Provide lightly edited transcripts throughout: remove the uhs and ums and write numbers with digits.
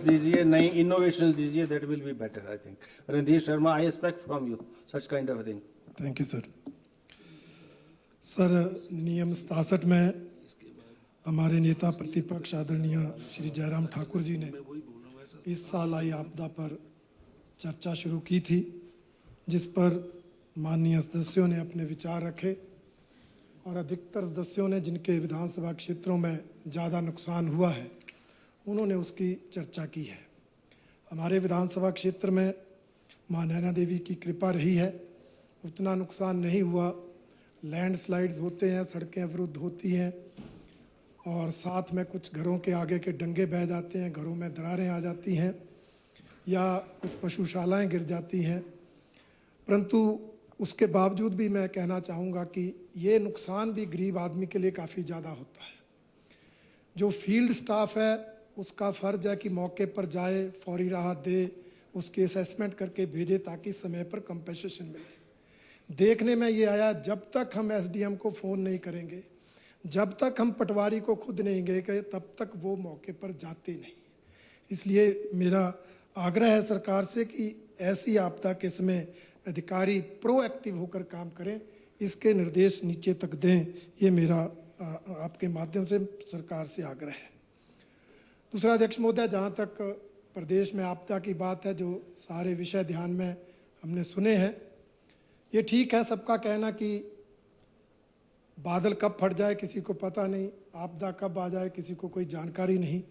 दीजिए, नई इनोवेशन दीजिए, that will be better I think. Randhir Sharma, I expect from you such kind of thing. Thank you sir. Sir, नियम 67 में हमारे नेता प्रतिपक्ष आदरणीय श्री जयराम ठाकुर जी ने इस साल आई आपदा पर चर्चा शुरू की थी, जिस पर माननीय सदस्यों ने अपने विचार रखे और अधिकतर सदस्यों ने जिनके विधानसभा क्षेत्रों में ज़्यादा नुकसान हुआ है उन्होंने उसकी चर्चा की है. हमारे विधानसभा क्षेत्र में मां नैना देवी की कृपा रही है, उतना नुकसान नहीं हुआ. लैंडस्लाइड्स होते हैं, सड़कें अवरुद्ध होती हैं और साथ में कुछ घरों के आगे के डंगे बह जाते हैं, घरों में दरारें आ जाती हैं या कुछ पशुशालाएं गिर जाती हैं. परंतु उसके बावजूद भी मैं कहना चाहूँगा कि ये नुकसान भी गरीब आदमी के लिए काफ़ी ज़्यादा होता है. जो फील्ड स्टाफ है उसका फ़र्ज है कि मौके पर जाए, फौरी राहत दे, उसकी असेसमेंट करके भेजे ताकि समय पर कंपेंसेशन मिले. देखने में ये आया, जब तक हम एसडीएम को फ़ोन नहीं करेंगे, जब तक हम पटवारी को खुद नहीं गए, तब तक वो मौके पर जाते नहीं. इसलिए मेरा आग्रह है सरकार से कि ऐसी आपदा के समय अधिकारी प्रोएक्टिव होकर काम करें, इसके निर्देश नीचे तक दें. ये मेरा आपके माध्यम से सरकार से आग्रह है. दूसरा अध्यक्ष महोदय, जहाँ तक प्रदेश में आपदा की बात है, जो सारे विषय ध्यान में हमने सुने हैं, ये ठीक है. सबका कहना कि बादल कब फट जाए किसी को पता नहीं, आपदा कब आ जाए किसी को कोई जानकारी नहीं,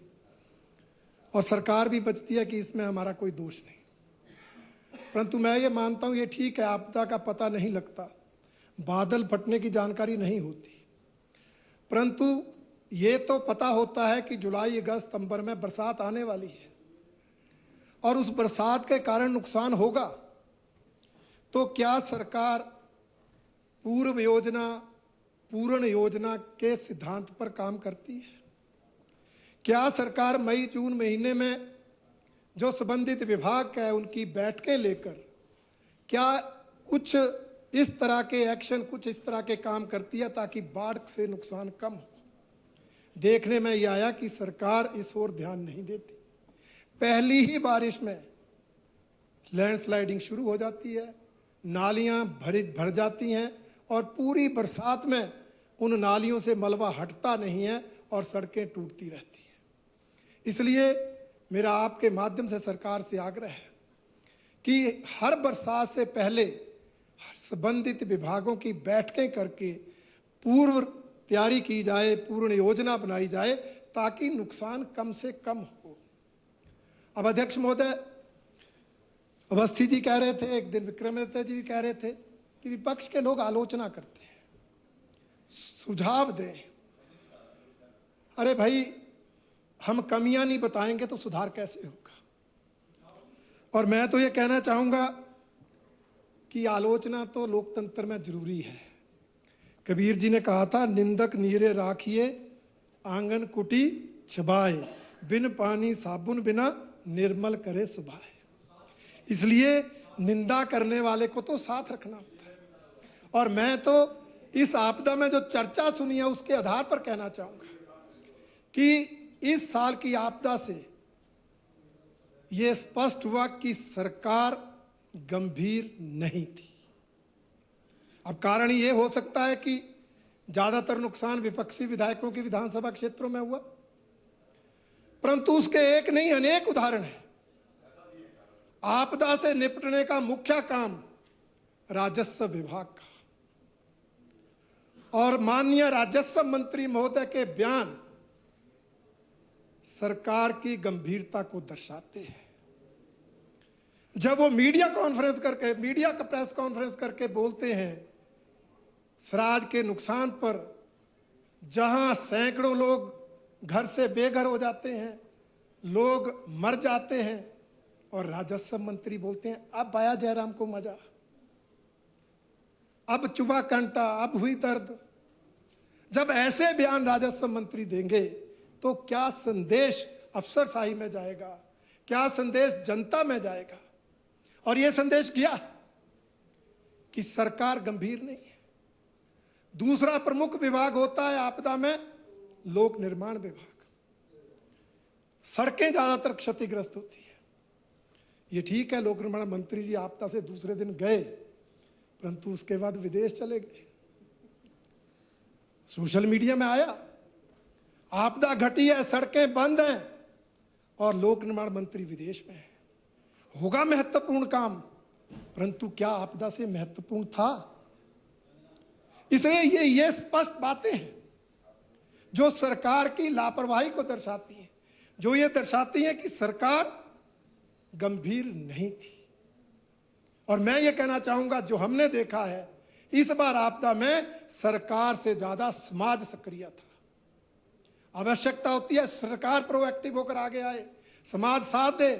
और सरकार भी बचती है कि इसमें हमारा कोई दोष नहीं. परंतु मैं ये मानता हूँ, ये ठीक है, आपदा का पता नहीं लगता, बादल फटने की जानकारी नहीं होती, परंतु ये तो पता होता है कि जुलाई, अगस्त, सितंबर में बरसात आने वाली है और उस बरसात के कारण नुकसान होगा. तो क्या सरकार पूर्व योजना, पूर्ण योजना के सिद्धांत पर काम करती है? क्या सरकार मई जून महीने में जो संबंधित विभाग है उनकी बैठकें लेकर क्या कुछ इस तरह के एक्शन, कुछ इस तरह के काम करती है ताकि बाढ़ से नुकसान कम हो? देखने में यह आया कि सरकार इस ओर ध्यान नहीं देती. पहली ही बारिश में लैंडस्लाइडिंग शुरू हो जाती है, नालियां भर जाती हैं और पूरी बरसात में उन नालियों से मलबा हटता नहीं है और सड़कें टूटती रहती हैं. इसलिए मेरा आपके माध्यम से सरकार से आग्रह है कि हर बरसात से पहले संबंधित विभागों की बैठकें करके पूर्व तैयारी की जाए, पूर्ण योजना बनाई जाए ताकि नुकसान कम से कम हो. अब अध्यक्ष महोदय, अवस्थी जी कह रहे थे, एक दिन विक्रमादित्य जी भी कह रहे थे कि विपक्ष के लोग आलोचना करते हैं, सुझाव दें. अरे भाई, हम कमियां नहीं बताएंगे तो सुधार कैसे होगा? और मैं तो ये कहना चाहूँगा कि आलोचना तो लोकतंत्र में जरूरी है. कबीर जी ने कहा था, निंदक नीरे राखिए आंगन कुटी छबाए, बिन पानी साबुन बिना निर्मल करे सुभाए. इसलिए निंदा करने वाले को तो साथ रखना होता है. और मैं तो इस आपदा में जो चर्चा सुनी है उसके आधार पर कहना चाहूँगा कि इस साल की आपदा से ये स्पष्ट हुआ कि सरकार गंभीर नहीं थी. अब कारण ये हो सकता है कि ज्यादातर नुकसान विपक्षी विधायकों के विधानसभा क्षेत्रों में हुआ, परंतु उसके एक नहीं अनेक उदाहरण हैं. आपदा से निपटने का मुख्य काम राजस्व विभाग का, और माननीय राजस्व मंत्री महोदय के बयान सरकार की गंभीरता को दर्शाते हैं. जब वो मीडिया कॉन्फ्रेंस करके, मीडिया का प्रेस कॉन्फ्रेंस करके बोलते हैं सराज के नुकसान पर, जहां सैकड़ों लोग घर से बेघर हो जाते हैं, लोग मर जाते हैं, और राजस्व मंत्री बोलते हैं अब आया जयराम को मजा, अब चुभा कंटा, अब हुई दर्द. जब ऐसे बयान राजस्व मंत्री देंगे तो क्या संदेश अफसरशाही में जाएगा, क्या संदेश जनता में जाएगा? और यह संदेश गया कि सरकार गंभीर नहीं है. दूसरा प्रमुख विभाग होता है आपदा में लोक निर्माण विभाग. सड़कें ज्यादातर क्षतिग्रस्त होती हैं। ये ठीक है, लोक निर्माण मंत्री जी आपदा से दूसरे दिन गए, परंतु उसके बाद विदेश चले गए। सोशल मीडिया में आया आपदा घटी है, सड़कें बंद हैं और लोक निर्माण मंत्री विदेश में है। होगा महत्वपूर्ण काम, परंतु क्या आपदा से महत्वपूर्ण था? इसलिए ये स्पष्ट बातें हैं जो सरकार की लापरवाही को दर्शाती हैं, जो ये दर्शाती हैं कि सरकार गंभीर नहीं थी। और मैं ये कहना चाहूंगा, जो हमने देखा है इस बार आपदा में सरकार से ज्यादा समाज सक्रिय था। आवश्यकता होती है सरकार प्रोएक्टिव होकर आगे आए, समाज साथ दे,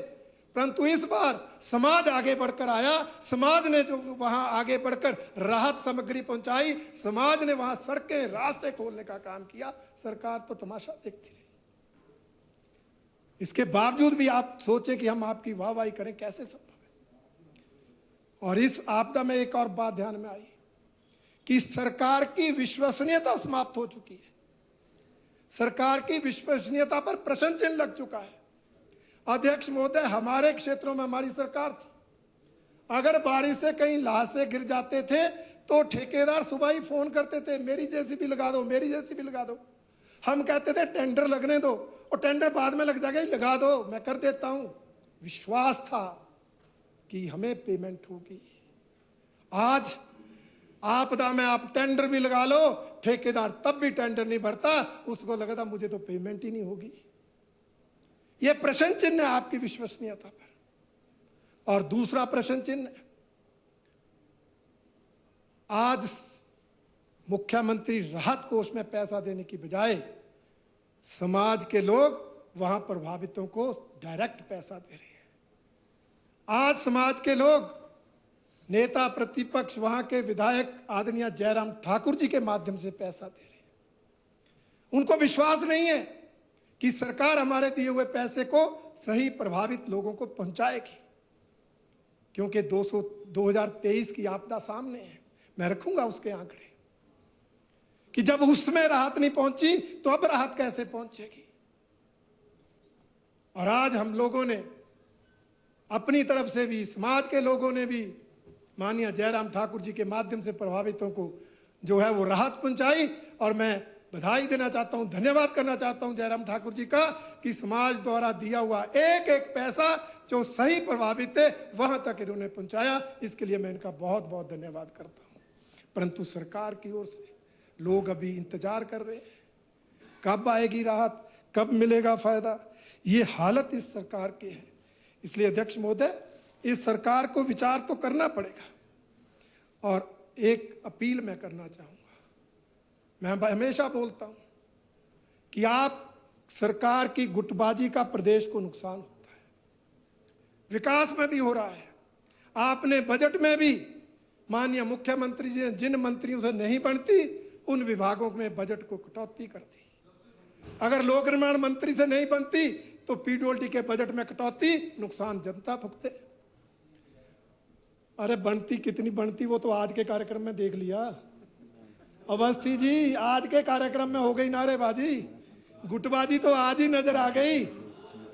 परंतु इस बार समाज आगे बढ़कर आया। समाज ने जो वहां आगे बढ़कर राहत सामग्री पहुंचाई, समाज ने वहां सड़कें रास्ते खोलने का काम किया, सरकार तो तमाशा देखती रही। इसके बावजूद भी आप सोचें कि हम आपकी वाहवाही करें, कैसे संभव है? और इस आपदा में एक और बात ध्यान में आई कि सरकार की विश्वसनीयता समाप्त हो चुकी है। सरकार की विश्वसनीयता पर प्रश्न चिन्ह लग चुका है। अध्यक्ष महोदय, हमारे क्षेत्रों में हमारी सरकार थी, अगर बारिश से कहीं ल्हासे गिर जाते थे तो ठेकेदार सुबह ही फोन करते थे, मेरी जेसीबी लगा दो, मेरी जेसीबी लगा दो। हम कहते थे टेंडर लगने दो, और टेंडर बाद में लग जाएगा, लगा दो, मैं कर देता हूं। विश्वास था कि हमें पेमेंट होगी। आज आपदा में आप टेंडर भी लगा लो, ठेकेदार तब भी टेंडर नहीं भरता, उसको लगता मुझे तो पेमेंट ही नहीं होगी। यह प्रश्न चिन्ह है आपकी विश्वसनीयता पर। और दूसरा प्रश्न चिन्ह, आज मुख्यमंत्री राहत कोष में पैसा देने की बजाय समाज के लोग वहां प्रभावितों को डायरेक्ट पैसा दे रहे हैं। आज समाज के लोग, नेता प्रतिपक्ष, वहां के विधायक आदरणीय जयराम ठाकुर जी के माध्यम से पैसा दे रहे हैं। उनको विश्वास नहीं है कि सरकार हमारे दिए हुए पैसे को सही प्रभावित लोगों को पहुंचाएगी, क्योंकि 2023 की आपदा सामने है। मैं रखूंगा उसके आंकड़े कि जब उसमें राहत नहीं पहुंची तो अब राहत कैसे पहुंचेगी। और आज हम लोगों ने अपनी तरफ से भी, समाज के लोगों ने भी माननीय जयराम ठाकुर जी के माध्यम से प्रभावितों को जो है वो राहत पहुंचाई। और मैं बधाई देना चाहता हूं, धन्यवाद करना चाहता हूं जयराम ठाकुर जी का कि समाज द्वारा दिया हुआ एक एक पैसा जो सही प्रभावित है वहां तक इन्होंने पहुंचाया। इसके लिए मैं इनका बहुत बहुत धन्यवाद करता हूं। परंतु सरकार की ओर से लोग अभी इंतजार कर रहे हैं, कब आएगी राहत, कब मिलेगा फायदा। ये हालत इस सरकार की है। इसलिए अध्यक्ष महोदय, इस सरकार को विचार तो करना पड़ेगा। और एक अपील मैं करना चाहूंगा, मैं हमेशा बोलता हूं कि आप सरकार की गुटबाजी का प्रदेश को नुकसान होता है, विकास में भी हो रहा है। आपने बजट में भी माननीय मुख्यमंत्री जी जिन मंत्रियों से नहीं बनती उन विभागों में बजट को कटौती कर दी। अगर लोक निर्माण मंत्री से नहीं बनती तो पीडब्ल्यूडी के बजट में कटौती, नुकसान जनता भुगते। अरे बनती कितनी बनती वो तो आज के कार्यक्रम में देख लिया। अवस्थी जी, आज के कार्यक्रम में हो गई नारेबाजी, गुटबाजी तो आज ही नजर आ गई।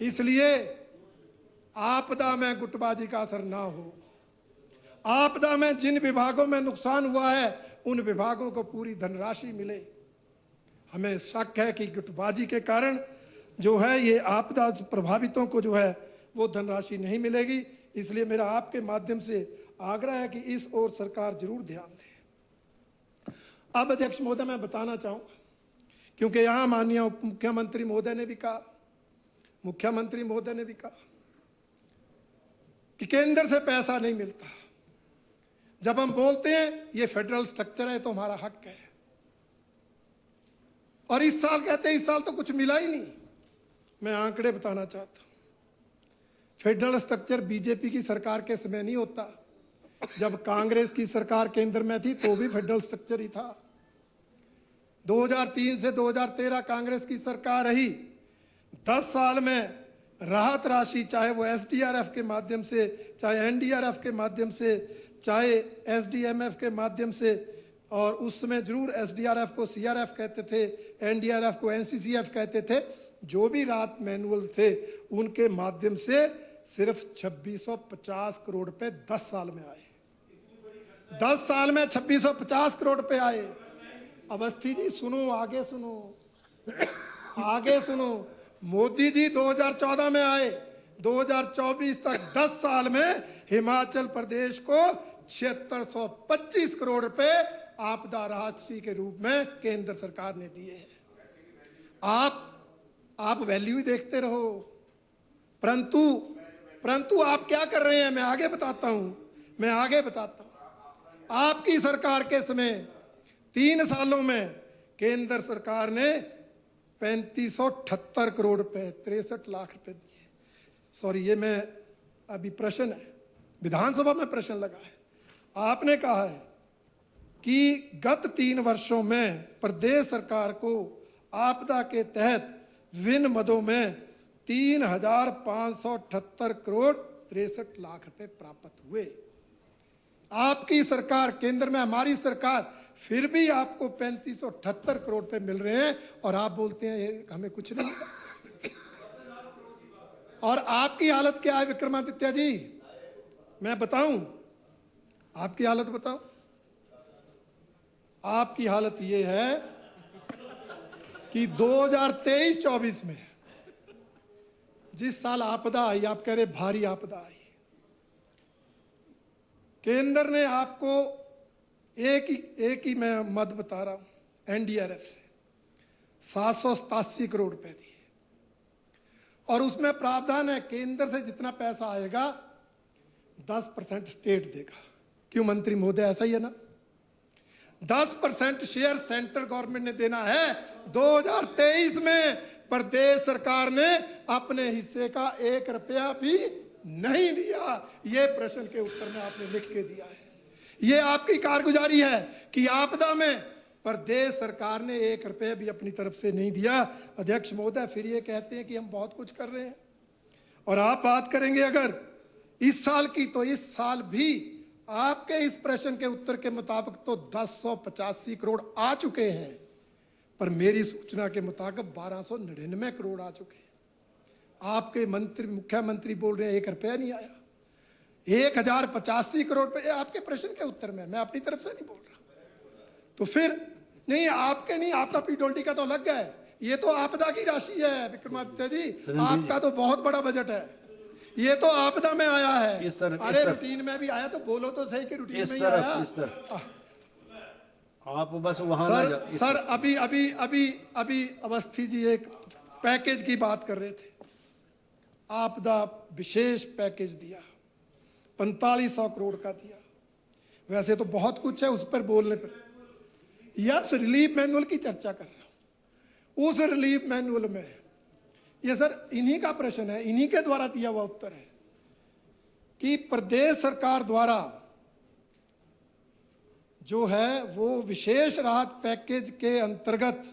इसलिए आपदा में गुटबाजी का असर ना हो। आपदा में जिन विभागों में नुकसान हुआ है उन विभागों को पूरी धनराशि मिले। हमें शक है कि गुटबाजी के कारण जो है ये आपदा प्रभावितों को जो है वो धनराशि नहीं मिलेगी। इसलिए मेरा आपके माध्यम से आग्रह है कि इस ओर सरकार जरूर ध्यान दे। अब अध्यक्ष महोदय, मैं बताना चाहूंगा, क्योंकि यहां माननीय उप मुख्यमंत्री महोदय ने भी कहा, मुख्यमंत्री महोदय ने भी कहा कि केंद्र से पैसा नहीं मिलता। जब हम बोलते हैं ये फेडरल स्ट्रक्चर है तो हमारा हक है, और इस साल कहते हैं इस साल तो कुछ मिला ही नहीं। मैं आंकड़े बताना चाहता हूं, फेडरल स्ट्रक्चर बीजेपी की सरकार के समय नहीं होता, जब कांग्रेस की सरकार केंद्र में थी तो भी फेडरल स्ट्रक्चर ही था। 2003 से 2013 कांग्रेस की सरकार रही। 10 साल में राहत राशि, चाहे वो एसडीआरएफ के माध्यम से, चाहे एनडीआरएफ के माध्यम से, चाहे एसडीएमएफ के माध्यम से, और उस समय जरूर एसडीआरएफ को सीआरएफ कहते थे, एनडीआरएफ को एनसीसीएफ कहते थे, जो भी राहत मैनुअल्स थे उनके माध्यम से सिर्फ 2650 करोड़ रुपए 10 साल में आए। 10 साल में 2650 करोड़ रुपए आए। अवस्थी जी सुनो, आगे सुनो, आगे सुनो। मोदी जी 2014 में आए, 2024 तक 10 साल में हिमाचल प्रदेश को 7625 करोड़ रुपए आपदा राशि के रूप में केंद्र सरकार ने दिए हैं। आप वैल्यू ही देखते रहो, परंतु आप क्या कर रहे हैं मैं आगे बताता हूं। आपकी सरकार के समय 3 सालों में केंद्र सरकार ने 3578 करोड़ रुपए 63 लाख रुपए दिए। सॉरी, ये मैं अभी प्रश्न है, विधानसभा में प्रश्न लगा है। आपने कहा है कि गत 3 वर्षों में प्रदेश सरकार को आपदा के तहत विभिन्न मदों में 3578 करोड़ 63 लाख रुपए प्राप्त हुए। आपकी सरकार केंद्र में, हमारी सरकार, फिर भी आपको 3578 करोड़ रुपए मिल रहे हैं और आप बोलते हैं हमें कुछ नहीं। और आपकी हालत क्या है विक्रमादित्य जी, मैं बताऊं आपकी हालत बताऊं। आपकी हालत ये है कि 2023-24 में जिस साल आपदा आई, आप कह रहे भारी आपदा आई, केंद्र ने आपको एक ही मैं मद बता रहा हूं, एनडीआरएफ से 787 करोड़ रुपए दिए। और उसमें प्रावधान है केंद्र से जितना पैसा आएगा 10% स्टेट देगा। क्यों मंत्री महोदय, ऐसा ही है ना? 10% शेयर सेंट्रल गवर्नमेंट ने देना है। 2023 में प्रदेश सरकार ने अपने हिस्से का 1 रुपया भी नहीं दिया। ये प्रश्न के उत्तर में आपने लिख के दिया है। ये आपकी कारगुजारी है कि आपदा में प्रदेश सरकार ने 1 रुपया भी अपनी तरफ से नहीं दिया। अध्यक्ष महोदय, फिर ये कहते हैं कि हम बहुत कुछ कर रहे हैं। और आप बात करेंगे अगर इस साल की, तो इस साल भी आपके इस प्रश्न के उत्तर के मुताबिक तो 1085 करोड़ आ चुके हैं, पर मेरी सूचना के मुताबिक 1299 करोड़ आ चुके हैं। आपके मुख्यमंत्री बोल रहे हैं 1 रुपया नहीं आया। 1085 करोड़ रुपए आपके प्रश्न के उत्तर में, मैं अपनी तरफ से नहीं बोल रहा। तो फिर नहीं, आपके नहीं, आपका पीडब्ल्यूडी का तो अलग है, ये तो आपदा की राशि है विक्रमादित्य जी। आपका तो बहुत बड़ा बजट है, ये तो आपदा में आया है। अरे रूटीन में भी आया तो बोलो तो सही कि रूटीन में ही आया। आप बस वहां सर अभी अवस्थी जी एक पैकेज की बात कर रहे थे। आपदा विशेष पैकेज दिया, 4500 करोड़ का दिया। वैसे तो बहुत कुछ है उस पर बोलने पर। यस, रिलीफ मैनुअल की चर्चा कर रहा हूं। उस रिलीफ मैनुअल में ये सर इन्हीं का प्रश्न है, इन्हीं के द्वारा दिया हुआ उत्तर है कि प्रदेश सरकार द्वारा जो है वो विशेष राहत पैकेज के अंतर्गत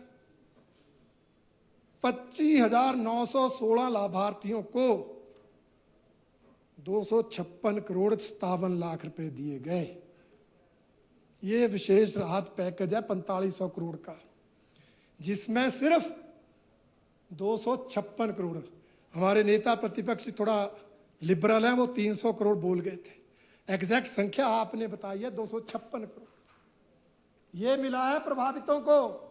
25,916 लाभार्थियों को 256 करोड़ 57 लाख रुपए दिए गए। ये विशेष राहत पैकेज है 4500 करोड़ का, जिसमें सिर्फ 256 करोड़, हमारे नेता प्रतिपक्ष थोड़ा लिबरल है, वो 300 करोड़ बोल गए थे। एग्जैक्ट संख्या आपने बताई है 256 करोड़ ये मिला है प्रभावितों को।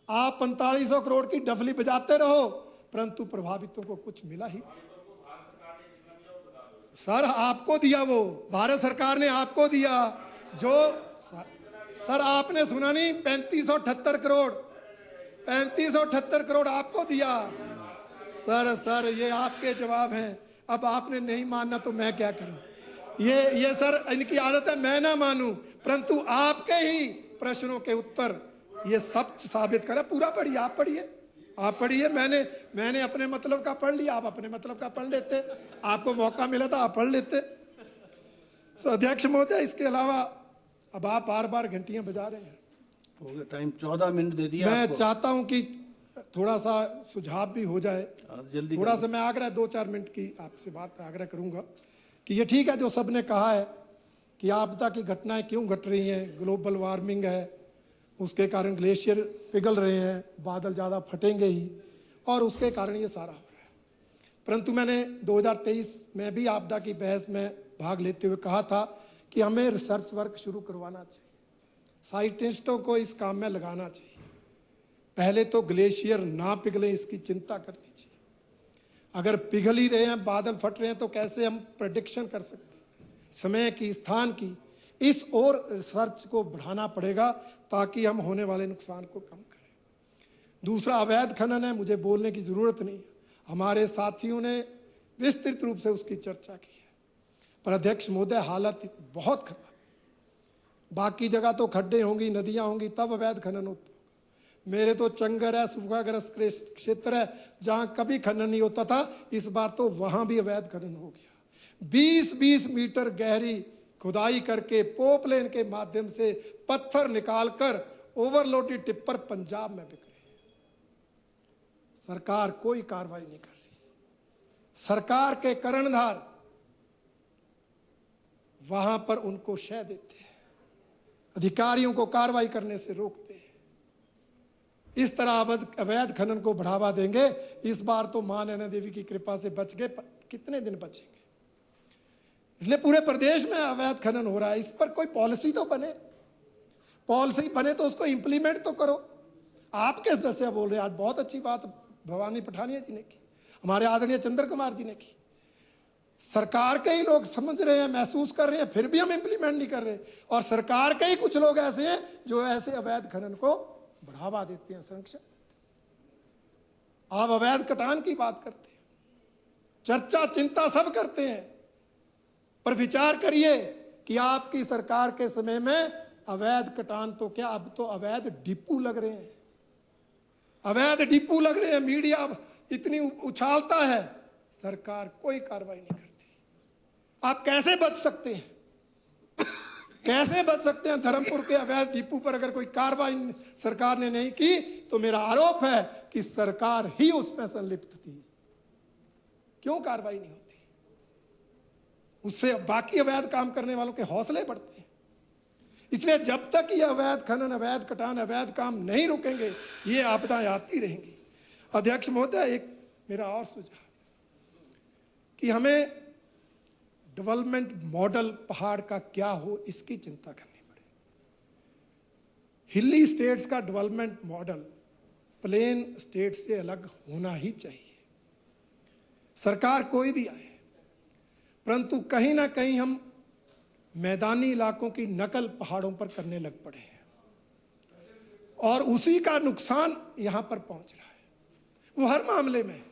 आप 4500 करोड़ की डफली बजाते रहो, परंतु प्रभावितों को कुछ मिला ही नहीं। सर आपको दिया, वो भारत सरकार ने आपको दिया। जो सर आपने सुना नहीं, 3578 करोड़ 3578 करोड़ आपको दिया। सर ये आपके जवाब हैं। अब आपने नहीं मानना तो मैं क्या करूं। ये सर इनकी आदत है, मैं ना मानूं, परंतु आपके ही प्रश्नों के उत्तर ये सब साबित करा। पूरा पढ़िए, आप पढ़िए। मैंने अपने मतलब का पढ़ लिया, आप अपने मतलब का पढ़ लेते। आपको मौका मिला था, आप पढ़ लेते। सो अध्यक्ष महोदय, इसके अलावा अब आप बार घंटियां बजा रहे हैं। हो गया टाइम, 14 मिनट दे दिया। मैं चाहता हूं कि थोड़ा सा सुझाव भी हो जाए जल्दी। थोड़ा सा मैं आग्रह 2-4 मिनट की आपसे बात आग्रह करूंगा कि ये ठीक है जो सबने कहा है कि आपदा की घटनाएं क्यों घट रही हैं। ग्लोबल वार्मिंग है, उसके कारण ग्लेशियर पिघल रहे हैं, बादल ज़्यादा फटेंगे ही, और उसके कारण ये सारा हो रहा है। परंतु मैंने 2023 में भी आपदा की बहस में भाग लेते हुए कहा था कि हमें रिसर्च वर्क शुरू करवाना चाहिए, साइंटिस्टों को इस काम में लगाना चाहिए। पहले तो ग्लेशियर ना पिघले इसकी चिंता करनी चाहिए। अगर पिघल ही रहे हैं, बादल फट रहे हैं, तो कैसे हम प्रेडिक्शन कर सकते हैं समय की, स्थान की? इस और रिसर्च को बढ़ाना पड़ेगा ताकि हम होने वाले नुकसान को कम करें। दूसरा अवैध खनन है, मुझे बोलने की जरूरत नहीं, हमारे साथियों ने विस्तृत रूप से उसकी चर्चा की है। पर अध्यक्ष महोदय, हालत बहुत खराब है। बाकी जगह तो खड्डे होंगी, नदियां होंगी, तब अवैध खनन होता होगा। मेरे तो चंगर है, सूखाग्रस्त क्षेत्र है, जहां कभी खनन नहीं होता था, इस बार तो वहां भी अवैध खनन हो गया। 20-20 मीटर गहरी खुदाई करके पोपलेन के माध्यम से पत्थर निकालकर ओवरलोडेड टिप्पर पंजाब में बिक रहे हैं। सरकार कोई कार्रवाई नहीं कर रही। सरकार के कर्णधार वहां पर उनको शह देते हैं, अधिकारियों को कार्रवाई करने से रोकते हैं। इस तरह अवैध खनन को बढ़ावा देंगे। इस बार तो मां नैना देवी की कृपा से बच गए, कितने दिन बचेंगे? इसलिए पूरे प्रदेश में अवैध खनन हो रहा है। इस पर कोई पॉलिसी तो बने, पॉलिसी बने तो उसको इंप्लीमेंट तो करो। आप किस दर से बोल रहे हैं? आज बहुत अच्छी बात भवानी पठानिया जी ने की, हमारे आदरणीय चंद्र कुमार जी ने की। सरकार के ही लोग समझ रहे हैं, महसूस कर रहे हैं, फिर भी हम इंप्लीमेंट नहीं कर रहे। और सरकार के ही कुछ लोग ऐसे हैं जो ऐसे अवैध खनन को बढ़ावा देते हैं, संरक्षण देते हैं। आप अवैध कटान की बात करते हैं, चर्चा चिंता सब करते हैं, पर विचार करिए कि आपकी सरकार के समय में अवैध कटान तो क्या, अब तो अवैध डिपू लग रहे हैं, अवैध डिपू लग रहे हैं। मीडिया इतनी उछालता है, सरकार कोई कार्रवाई नहीं करती। आप कैसे बच सकते हैं? कैसे बच सकते हैं? धर्मपुर के अवैध डिपू पर अगर कोई कार्रवाई सरकार ने नहीं की तो मेरा आरोप है कि सरकार ही उसमें संलिप्त थी। क्यों कार्रवाई नहीं होती? उससे बाकी अवैध काम करने वालों के हौसले बढ़ते हैं। इसलिए जब तक ये अवैध खनन, अवैध कटान, अवैध काम नहीं रुकेंगे, ये आपदाएं आती रहेंगी। अध्यक्ष महोदय, एक मेरा और सुझाव कि हमें डेवलपमेंट मॉडल पहाड़ का क्या हो, इसकी चिंता करनी पड़ेगी। हिली स्टेट्स का डेवलपमेंट मॉडल प्लेन स्टेट से अलग होना ही चाहिए। सरकार कोई भी आए, परंतु कहीं ना कहीं हम मैदानी इलाकों की नकल पहाड़ों पर करने लग पड़े हैं और उसी का नुकसान यहां पर पहुंच रहा है, वो हर मामले में।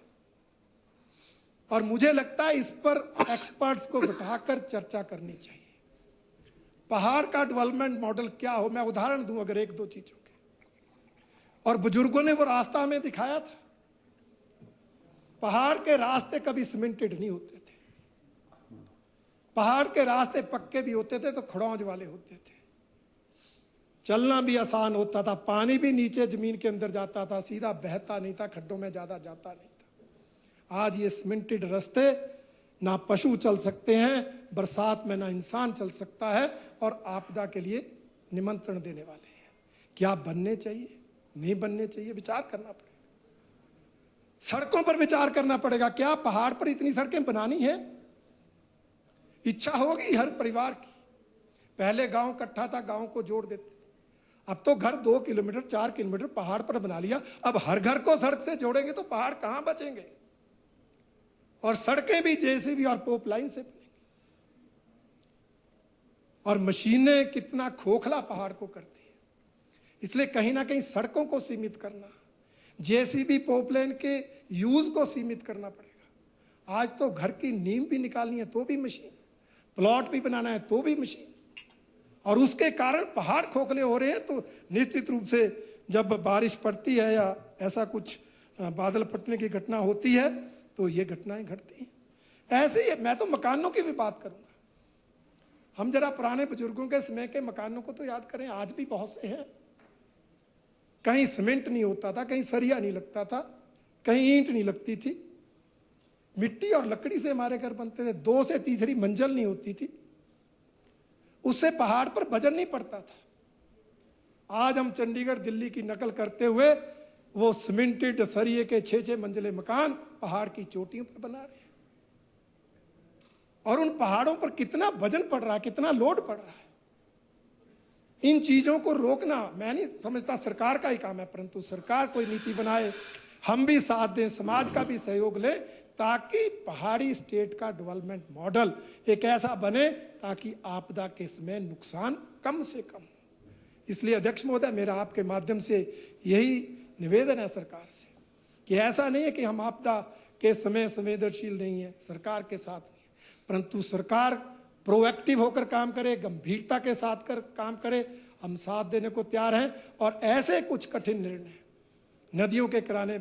और मुझे लगता है इस पर एक्सपर्ट्स को बिठाकर चर्चा करनी चाहिए। पहाड़ का डेवलपमेंट मॉडल क्या हो, मैं उदाहरण दूं अगर एक दो चीजों के, और बुजुर्गों ने वो रास्ता हमें दिखाया था। पहाड़ के रास्ते कभी सीमेंटेड नहीं होते थे, पहाड़ के रास्ते पक्के भी होते थे तो खड़ौंज वाले होते थे, चलना भी आसान होता था, पानी भी नीचे जमीन के अंदर जाता था, सीधा बहता नहीं था, खड्डों में ज्यादा जाता नहीं था। आज ये सीमेंटेड रास्ते, ना पशु चल सकते हैं, बरसात में ना इंसान चल सकता है, और आपदा के लिए निमंत्रण देने वाले हैं। क्या बनने चाहिए, नहीं बनने चाहिए, विचार करना पड़ेगा। सड़कों पर विचार करना पड़ेगा। क्या पहाड़ पर इतनी सड़कें बनानी है? इच्छा होगी हर परिवार की। पहले गांव इकट्ठा था, गांव को जोड़ देते, अब तो घर 2 किलोमीटर 4 किलोमीटर पहाड़ पर बना लिया। अब हर घर को सड़क से जोड़ेंगे तो पहाड़ कहां बचेंगे? और सड़कें भी जेसीबी और पोप लाइन से बनेंगी। और मशीनें कितना खोखला पहाड़ को करती है। इसलिए कहीं ना कहीं सड़कों को सीमित करना, जेसीबी पोप लाइन के यूज को सीमित करना पड़ेगा। आज तो घर की नींव भी निकालनी है तो भी मशीन, प्लॉट भी बनाना है तो भी मशीन, और उसके कारण पहाड़ खोखले हो रहे हैं। तो निश्चित रूप से जब बारिश पड़ती है या ऐसा कुछ बादल फटने की घटना होती है तो ये घटनाएं घटती हैं। ऐसे ही मैं तो मकानों की भी बात करूंगा। हम जरा पुराने बुजुर्गों के समय के मकानों को तो याद करें, आज भी बहुत से हैं। कहीं सीमेंट नहीं होता था, कहीं सरिया नहीं लगता था, कहीं ईंट नहीं लगती थी, मिट्टी और लकड़ी से हमारे घर बनते थे। 2 से तीसरी मंजिल नहीं होती थी, उससे पहाड़ पर वजन नहीं पड़ता था। आज हम चंडीगढ़ दिल्ली की नकल करते हुए वो सीमेंटेड सरिये के 6-6 मंजिले मकान पहाड़ की चोटियों पर बना रहे हैं। और उन पहाड़ों पर कितना वजन पड़ रहा है, कितना लोड पड़ रहा है। इन चीजों को रोकना मैं नहीं समझता सरकार का ही काम है, परंतु सरकार कोई नीति बनाए, हम भी साथ दें, समाज का भी सहयोग लें, ताकि पहाड़ी स्टेट का डेवलपमेंट मॉडल एक ऐसा बने ताकि आपदा के समय नुकसान कम से कम हो। इसलिए अध्यक्ष महोदय, मेरा आपके माध्यम से यही निवेदन है सरकार से कि ऐसा नहीं है कि हम आपदा के समय संवेदनशील नहीं है, सरकार के साथ नहीं है, परंतु सरकार प्रोएक्टिव होकर काम करे, गंभीरता के साथ काम करे। हम साथ देने को तैयार हैं। और ऐसे कुछ कठिन निर्णय, नदियों के किनारे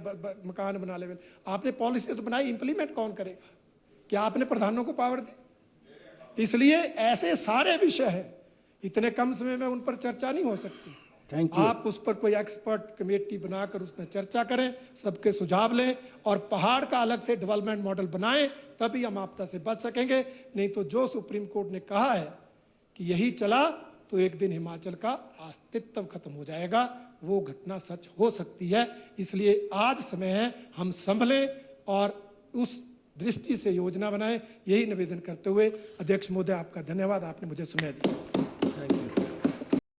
मकान बना लेवल, आपने पॉलिसी तो बनाई, इंप्लीमेंट कौन करेगा? क्या आपने प्रधानों को पावर दी? इसलिए ऐसे सारे विषय हैं, इतने कम समय में उन पर चर्चा नहीं हो सकती। Thank you. आप उस पर कोई एक्सपर्ट कमेटी बनाकर उसमें चर्चा करें, सबके सुझाव लें और पहाड़ का अलग से डेवलपमेंट मॉडल बनाएं, तभी हम आपदा से बच सकेंगे। नहीं तो जो सुप्रीम कोर्ट ने कहा है कि यही चला तो एक दिन हिमाचल का अस्तित्व खत्म हो जाएगा, वो घटना सच हो सकती है। इसलिए आज समय है हम संभलें और उस दृष्टि से योजना बनाएं। यही निवेदन करते हुए अध्यक्ष महोदय, आपका धन्यवाद, आपने मुझे समय दिया।